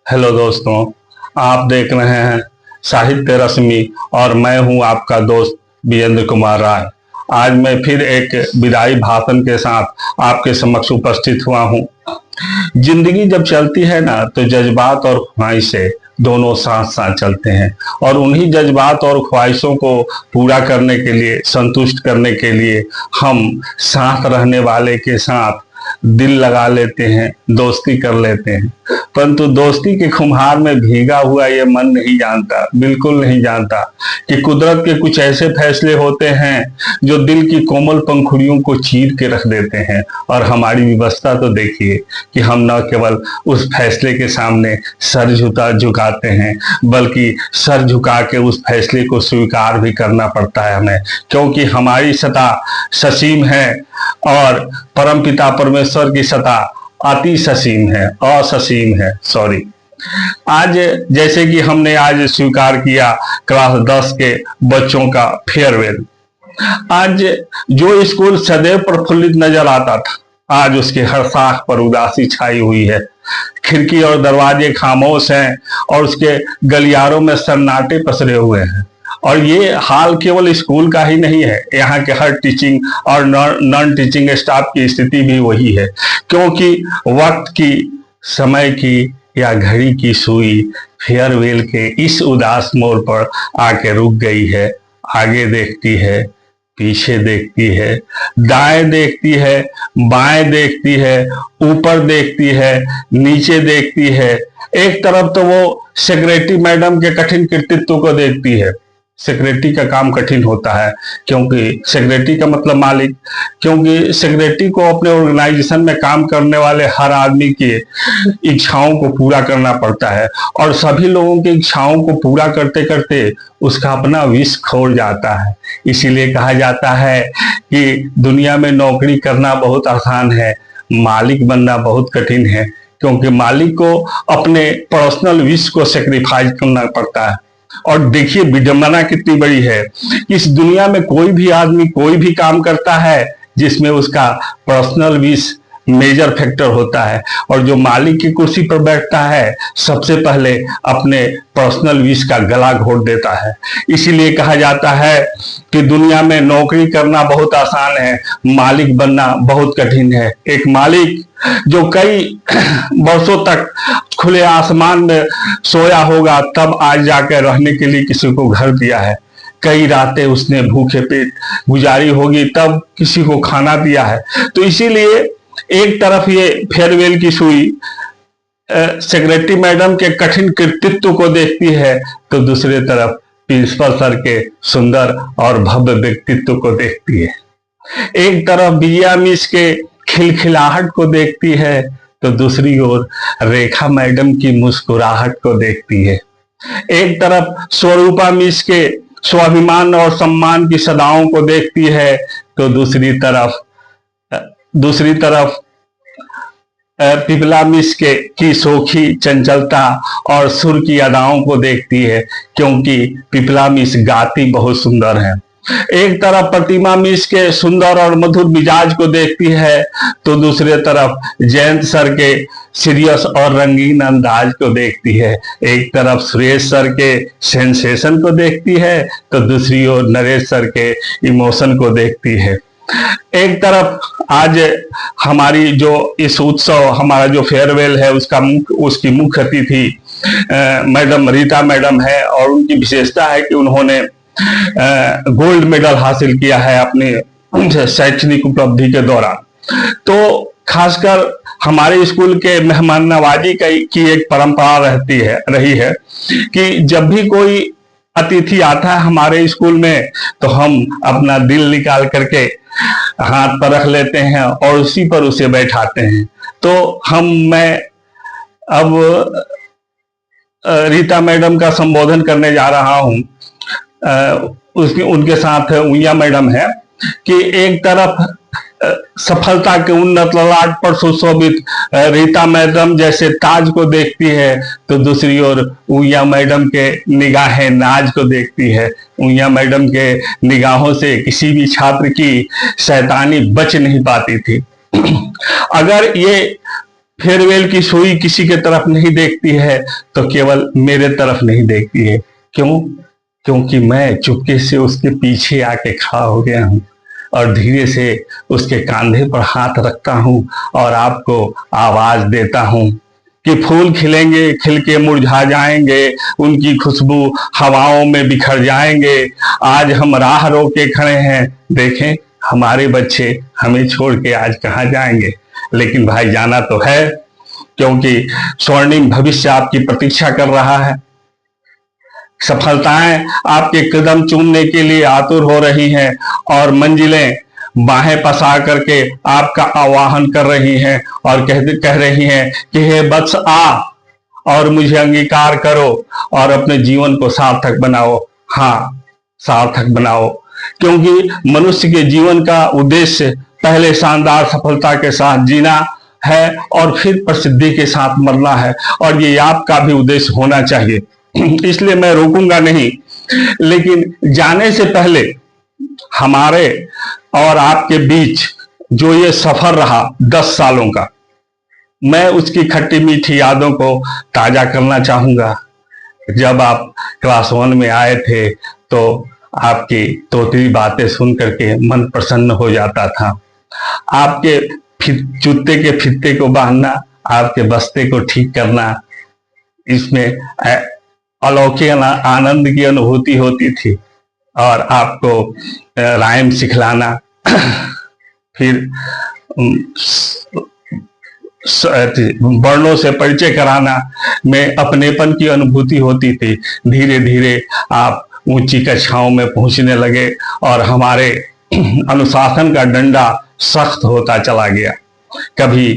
Hello दोस्तों, आप देख रहे हैं साहित्य रश्मि और मैं हूं आपका दोस्त वीरेंद्र कुमार राय। आज मैं फिर एक विदाई भाषण के साथ आपके समक्ष उपस्थित हुआ हूं। जिंदगी जब चलती है ना, तो जज्बात और ख्वाहिशें दोनों साथ साथ चलते हैं और उन्हीं जज्बात और ख्वाहिशों को पूरा करने के लिए, संतुष्ट करने के लिए हम साथ रहने वाले के साथ दिल लगा लेते हैं, दोस्ती कर लेते हैं। परंतु दोस्ती के खुमार में भीगा हुआ ये मन नहीं जानता, बिल्कुल नहीं जानता कि कुदरत के कुछ ऐसे फैसले होते हैं जो दिल की कोमल पंखुड़ियों को चीर के रख देते हैं। और हमारी व्यवस्था तो देखिए कि हम न केवल उस फैसले के सामने सर झुकाते हैं, बल्कि सर झुका के उस फैसले को स्वीकार भी करना पड़ता है हमें, क्योंकि हमारी सत्ता ससीम है और परमपिता परमेश्वर की सत्ता अति ससीम है, अससीम है, सॉरी। आज जैसे कि हमने आज स्वीकार किया क्लास 10 के बच्चों का फेयरवेल। आज जो स्कूल सदैव प्रफुल्लित नजर आता था, आज उसके हर शाख पर उदासी छाई हुई है। खिड़की और दरवाजे खामोश हैं और उसके गलियारों में सन्नाटे पसरे हुए हैं। और ये हाल केवल स्कूल का ही नहीं है, यहाँ के हर टीचिंग और नॉन टीचिंग स्टाफ की स्थिति भी वही है, क्योंकि वक्त की, समय की या घड़ी की सुई फेयरवेल के इस उदास मोड़ पर आके रुक गई है। आगे देखती है, पीछे देखती है, दाएं देखती है, बाएं देखती है, ऊपर देखती है, नीचे देखती है। एक तरफ तो वो सेक्रेटरी मैडम के कठिन कृतित्व को देखती है। सेक्रेटरी का काम कठिन होता है, क्योंकि सेक्रेटरी का मतलब मालिक, क्योंकि सेक्रेटरी को अपने ऑर्गेनाइजेशन में काम करने वाले हर आदमी की इच्छाओं को पूरा करना पड़ता है और सभी लोगों की इच्छाओं को पूरा करते करते उसका अपना विष खोल जाता है। इसीलिए कहा जाता है कि दुनिया में नौकरी करना बहुत आसान है, मालिक बनना बहुत कठिन है, क्योंकि मालिक को अपने पर्सनल विश को सेक्रीफाइस करना पड़ता है। और देखिए विडंबना कितनी बड़ी है, इस दुनिया में कोई भी आदमी कोई भी काम करता है जिसमें उसका पर्सनल विश मेजर फैक्टर होता है, और जो मालिक की कुर्सी पर बैठता है सबसे पहले अपने पर्सनल विश का गला घोट देता है। इसीलिए कहा जाता है कि दुनिया में नौकरी करना बहुत आसान है, मालिक बनना बहुत कठिन है। एक मालिक जो कई वर्षों तक खुले आसमान में सोया होगा, तब आज जाकर रहने के लिए किसी को घर दिया है। कई रातें उसने भूखे पेट गुजारी होगी, तब किसी को खाना दिया है। तो इसीलिए एक तरफ ये फेयरवेल की सुई सेक्रेटरी मैडम के कठिन कृतित्व को देखती है, तो दूसरी तरफ प्रिंसिपल सर के सुंदर और भव्य व्यक्तित्व को देखती है। एक तरफ विजया मिस के खिलखिलाहट को देखती है, तो दूसरी ओर रेखा मैडम की मुस्कुराहट को देखती है। एक तरफ स्वरूपा मिस के स्वाभिमान और सम्मान की सदाओं को देखती है, तो दूसरी तरफ पिपला मिस के की सोखी चंचलता और सुर की अदाओं को देखती है, क्योंकि पिपला मिस गाती बहुत सुंदर है। एक तरफ प्रतिमा मिस के सुंदर और मधुर मिजाज को देखती है, तो दूसरे तरफ जयंत सर के सीरियस और रंगीन अंदाज को देखती है। एक तरफ सुरेश सर के सेंसेशन को देखती है, तो दूसरी ओर नरेश सर के इमोशन को देखती है। एक तरफ आज हमारी जो इस उत्सव, हमारा जो फेयरवेल है, उसकी मुख्य अतिथि मैडम रीता मैडम है, और उनकी विशेषता है कि उन्होंने गोल्ड मेडल हासिल किया है अपने शैक्षणिक उपलब्धि के दौरान। तो खासकर हमारे स्कूल के मेहमान नवाजी की एक परंपरा रही है कि जब भी कोई अतिथि आता है हमारे स्कूल में, तो हम अपना दिल निकाल करके हाथ पर रख लेते हैं और उसी पर उसे बैठाते हैं। तो मैं अब रीता मैडम का संबोधन करने जा रहा हूं। उनके साथ उइया मैडम है कि एक तरफ सफलता के उन्नत ललाट पर सुशोभित रीता मैडम जैसे ताज को देखती है, तो दूसरी ओर उइया मैडम के निगाहें नाज को देखती है। उइया मैडम के निगाहों से किसी भी छात्र की शैतानी बच नहीं पाती थी। अगर ये फेयरवेल की सुई किसी के तरफ नहीं देखती है तो केवल मेरे तरफ नहीं देखती है। क्यों? क्योंकि मैं चुपके से उसके पीछे आके खड़ा हो गया हूं और धीरे से उसके कंधे पर हाथ रखता हूं और आपको आवाज देता हूं कि फूल खिलेंगे, खिल के मुरझा जाएंगे, उनकी खुशबू हवाओं में बिखर जाएंगे। आज हम राह रोके खड़े हैं, देखें हमारे बच्चे हमें छोड़ के आज कहाँ जाएंगे। लेकिन भाई जाना तो है, क्योंकि स्वर्णिम भविष्य आपकी प्रतीक्षा कर रहा है। सफलताएं आपके कदम चूमने के लिए आतुर हो रही हैं और मंजिलें बाहें पसार करके आपका आवाहन कर रही हैं और कह रही हैं कि हे वत्स आ और मुझे अंगीकार करो और अपने जीवन को सार्थक बनाओ। हाँ, सार्थक बनाओ, क्योंकि मनुष्य के जीवन का उद्देश्य पहले शानदार सफलता के साथ जीना है और फिर प्रसिद्धि के साथ मरना है, और ये आपका भी उद्देश्य होना चाहिए। इसलिए मैं रोकूंगा नहीं, लेकिन जाने से पहले हमारे और आपके बीच जो ये सफर रहा 10 सालों का, मैं उसकी खट्टी मीठी यादों को ताजा करना चाहूंगा। जब आप क्लास 1 में आए थे तो आपकी तोतली बातें सुन करके मन प्रसन्न हो जाता था। आपके जूते के फीते को बांधना, आपके बस्ते को ठीक करना, इसमें अलौकिक आनंद की अनुभूति होती थी। और आपको राइम सिखलाना, फिर वर्णों से परिचय कराना में अपनेपन की अनुभूति होती थी। धीरे धीरे आप ऊंची कक्षाओं में पहुंचने लगे और हमारे अनुशासन का डंडा सख्त होता चला गया। कभी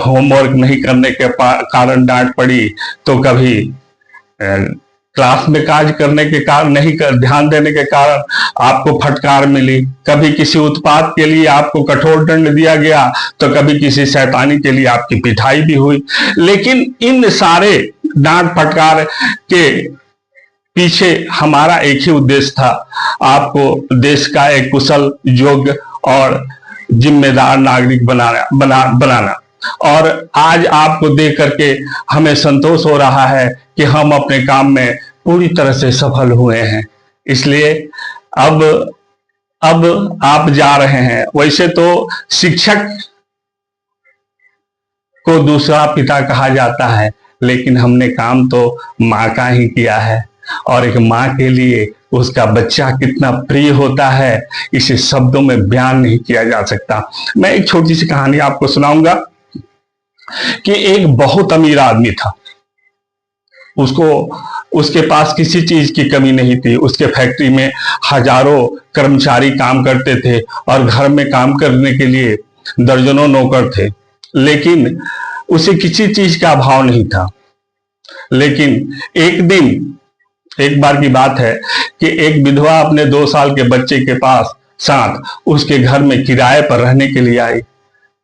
होमवर्क नहीं करने के कारण डांट पड़ी, तो कभी क्लास में कार्य करने के कारण नहीं ध्यान देने के कारण आपको फटकार मिली। कभी किसी उत्पात के लिए आपको कठोर दंड दिया गया, तो कभी किसी शैतानी के लिए आपकी पिटाई भी हुई। लेकिन इन सारे डांट फटकार के पीछे हमारा एक ही उद्देश्य था, आपको देश का एक कुशल, योग्य और जिम्मेदार नागरिक बनाना। और आज आपको देख करके हमें संतोष हो रहा है कि हम अपने काम में पूरी तरह से सफल हुए हैं। इसलिए अब आप जा रहे हैं। वैसे तो शिक्षक को दूसरा पिता कहा जाता है, लेकिन हमने काम तो माँ का ही किया है, और एक माँ के लिए उसका बच्चा कितना प्रिय होता है, इसे शब्दों में बयान नहीं किया जा सकता। मैं एक छोटी सी कहानी आपको सुनाऊंगा कि एक बहुत अमीर आदमी था। उसके पास किसी चीज की कमी नहीं थी। उसके फैक्ट्री में हजारों कर्मचारी काम करते थे और घर में काम करने के लिए दर्जनों नौकर थे, लेकिन उसे किसी चीज का अभाव नहीं था। लेकिन एक बार की बात है कि एक विधवा अपने 2 साल के बच्चे के साथ उसके घर में किराए पर रहने के लिए आई।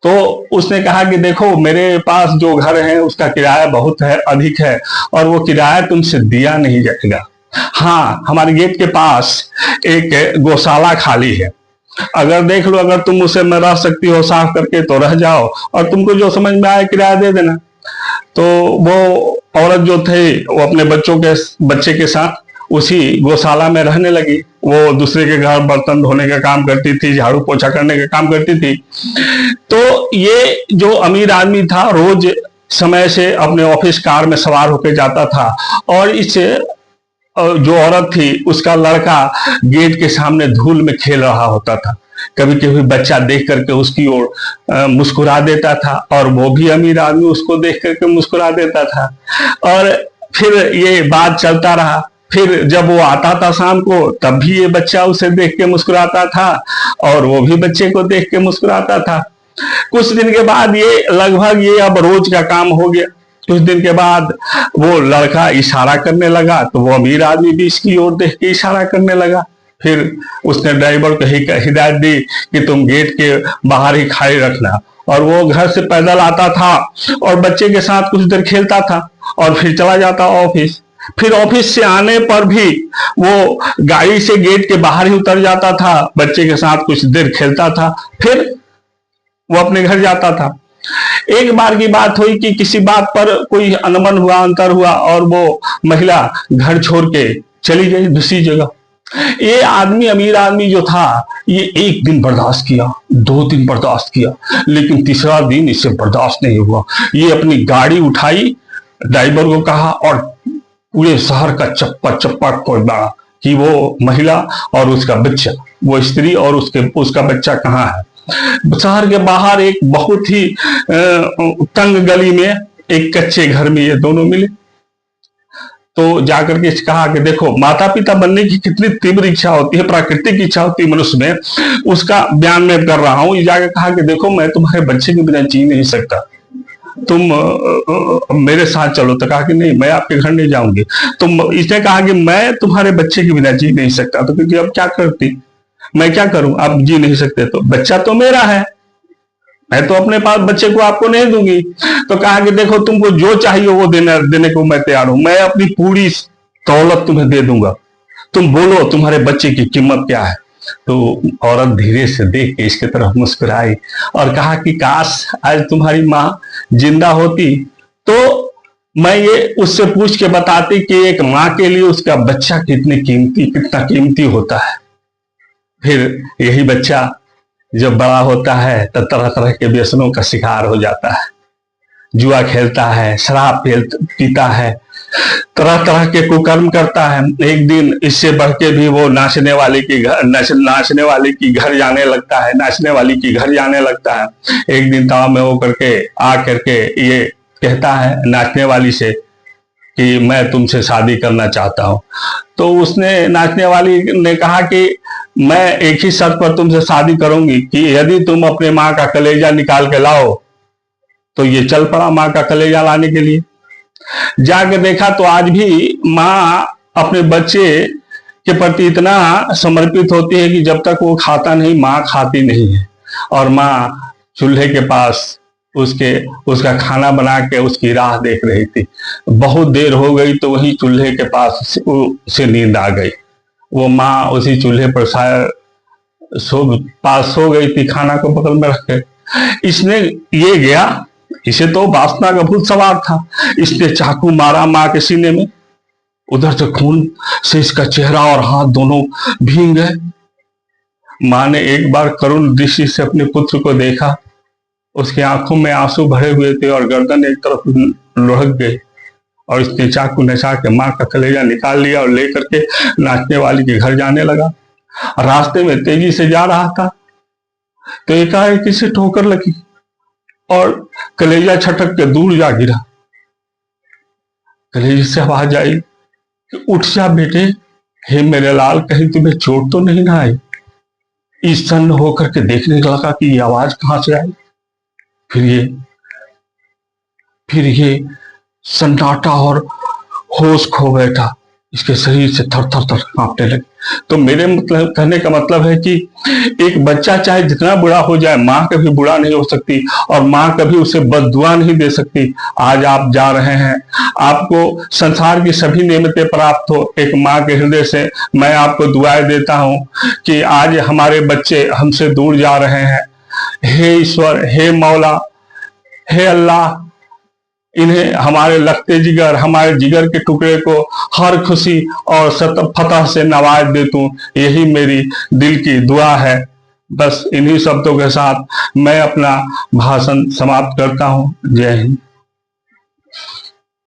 तो उसने कहा कि देखो, मेरे पास जो घर है उसका किराया बहुत अधिक है और वो किराया तुमसे दिया नहीं जाएगा। हाँ, हमारे गेट के पास एक गौशाला खाली है, अगर देख लो, अगर तुम उसे में रह सकती हो साफ करके तो रह जाओ, और तुमको जो समझ में आए किराया दे देना। तो वो औरत जो थे वो अपने बच्चे के साथ उसी गौशाला में रहने लगी। वो दूसरे के घर बर्तन धोने का काम करती थी, झाड़ू पोछा करने का काम करती थी। तो ये जो अमीर आदमी था रोज समय से अपने ऑफिस कार में सवार होकर जाता था, और इस जो औरत थी उसका लड़का गेट के सामने धूल में खेल रहा होता था। कभी कभी बच्चा देख करके उसकी ओर मुस्कुरा देता था, और वो भी अमीर आदमी उसको देख करके मुस्कुरा देता था। और फिर ये बात चलता रहा। फिर जब वो आता था शाम को, तब भी ये बच्चा उसे देख के मुस्कुराता था और वो भी बच्चे को देख के मुस्कुराता था। कुछ दिन के बाद ये लगभग अब रोज का काम हो गया। कुछ दिन के बाद वो लड़का इशारा करने लगा, तो वो अमीर आदमी भी इसकी ओर देख के इशारा करने लगा। फिर उसने ड्राइवर को हिदायत दी कि तुम गेट के बाहर ही खड़े रखना, और वो घर से पैदल आता था और बच्चे के साथ कुछ देर खेलता था और फिर चला जाता ऑफिस। फिर ऑफिस से आने पर भी वो गाड़ी से गेट के बाहर ही उतर जाता था, बच्चे के साथ कुछ देर खेलता था, फिर वो अपने घर जाता था। एक बार की बात हुई कि किसी बात पर कोई अनबन हुआ, अंतर हुआ और वो महिला घर छोड़ के चली गई दूसरी जगह। ये आदमी, अमीर आदमी जो था, ये एक दिन बर्दाश्त किया, 2 दिन बर्दाश्त किया, लेकिन तीसरा दिन इससे बर्दाश्त नहीं हुआ। ये अपनी गाड़ी उठाई, ड्राइवर को कहा और पूरे शहर का चप्पा चप्पा खोदा कि वो महिला और उसका बच्चा, वो स्त्री और उसका बच्चा कहाँ है। शहर के बाहर एक बहुत ही तंग गली में एक कच्चे घर में ये दोनों मिले। तो जाकर के कहा कि देखो, माता पिता बनने की कितनी तीव्र इच्छा होती है, प्राकृतिक इच्छा होती है मनुष्य में, उसका बयान मैं कर रहा हूं। जाकर कहा कि देखो, मैं तुम्हारे बच्चे के बिना जी नहीं सकता, तुम मेरे साथ चलो। तो कहा कि नहीं, मैं आपके घर नहीं जाऊंगी। तो इसने कहा कि मैं तुम्हारे बच्चे के बिना जी नहीं सकता। तो क्योंकि अब क्या करती, मैं क्या करूं, आप जी नहीं सकते तो बच्चा तो मेरा है, मैं तो अपने पास बच्चे को आपको नहीं दूंगी। तो कहा कि देखो, तुमको जो चाहिए वो देने को मैं तैयार हूं, मैं अपनी पूरी दौलत तुम्हें दे दूंगा, तुम बोलो तुम्हारे बच्चे की कीमत क्या है। तो औरत धीरे से देख के इसके तरफ मुस्कुराई और कहा कि काश आज तुम्हारी माँ जिंदा होती तो मैं ये उससे पूछ के बताती कि एक माँ के लिए उसका बच्चा कितना कीमती होता है। फिर यही बच्चा जब बड़ा होता है तो तरह तरह के व्यसनों का शिकार हो जाता है, जुआ खेलता है, शराब पीता है, तरह तरह के कुकर्म करता है। एक दिन इससे बढ़ के भी वो नाचने वाली की घर जाने लगता है, नाचने वाली की घर जाने लगता है। एक दिन ताव में वो करके आ करके ये कहता है नाचने वाली से कि मैं तुमसे शादी करना चाहता हूं। तो उसने, नाचने वाली ने कहा कि मैं एक ही शर्त पर तुमसे शादी करूंगी कि यदि तुम अपने माँ का कलेजा निकाल के लाओ। तो ये चल पड़ा माँ का कलेजा लाने के लिए। जाके देखा तो आज भी माँ अपने बच्चे के प्रति इतना समर्पित होती है कि जब तक वो खाता नहीं, माँ खाती नहीं है। और माँ चूल्हे के पास उसका खाना बना के उसकी राह देख रही थी। बहुत देर हो गई तो वही चूल्हे के पास से नींद आ गई। वो माँ उसी चूल्हे पर शायद सो गई थी, खाना को बगल में रख के। इसने ये गया, इसे तो वासना का भूत सवार था, इसने चाकू मारा माँ के सीने में। उधर से खून से इसका चेहरा और हाथ दोनों भीग गए। माँ ने एक बार करुण दृष्टि से अपने पुत्र को देखा, उसकी आंखों में आंसू भरे हुए थे और गर्दन एक तरफ लुढ़क गई। और इसने चाकू नचा के माँ का कलेजा निकाल लिया और लेकर के नाचने वाली के घर जाने लगा। रास्ते में तेजी से जा रहा था तो एकाएक किसी ठोकर लगी और कलेजा छटक के दूर जा गिरा। कलेजे से आवाज आई कि उठ जा बेटे, हे मेरे लाल, कहीं तुम्हें चोट तो नहीं ना आई। ईसन होकर के देखने लगा कि ये आवाज कहां से आई। फिर ये सन्नाटा और होश खो बैठा, इसके शरीर से थर थर थर कांपने लगे। तो मेरे मतलब कहने का मतलब है कि एक बच्चा चाहे जितना बुरा हो जाए, माँ कभी बुरा नहीं हो सकती और माँ कभी उसे बद्दुआ नहीं दे सकती। आज आप जा रहे हैं, आपको संसार की सभी नेमतें प्राप्त हो, एक माँ के हृदय से मैं आपको दुआएं देता हूं कि आज हमारे बच्चे हमसे दूर जा रहे हैं। हे ईश्वर, हे मौला, हे अल्लाह, इन्हें हमारे लगते जिगर, हमारे जिगर के टुकड़े को हर खुशी और फतह से नवाज दे तू, यही मेरी दिल की दुआ है। बस इन्हीं शब्दों के साथ मैं अपना भाषण समाप्त करता हूं। जय हिंद।